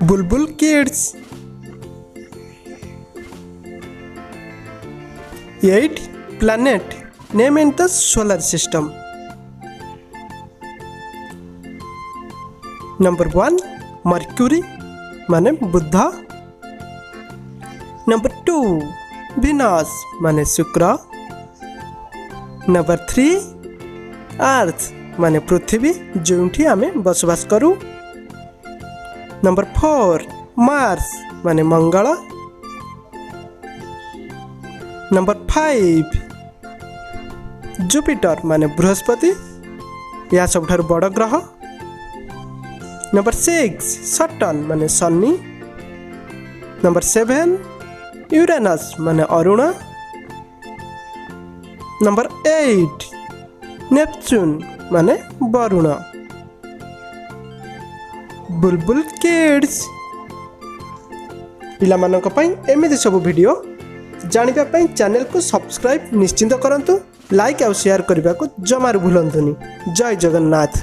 Bulbul kids. 8 planet name in the solar system. Number 1 Mercury माने बुध। Number 2 Venus माने शुक्र। Number 3 Earth माने पृथ्वी जोंठी आमे बसवास करू। Number 4 Mars माने मंगल। Number 5 जुपिटर माने बृहस्पति या सबठारु बड़ ग्रह। Number 6 सटर्न माने शनि। Number 7 यूरेनस माने अरुण। Number 8 नेपच्यून माने वरुण। बुलबुल किड्स पिला मानक पई एमिति सब वीडियो जानिबा पई चैनल को सब्सक्राइब निश्चिंत करंतु। लाइक और शेयर करने को जमार भूलंतुनी। जय जगन्नाथ।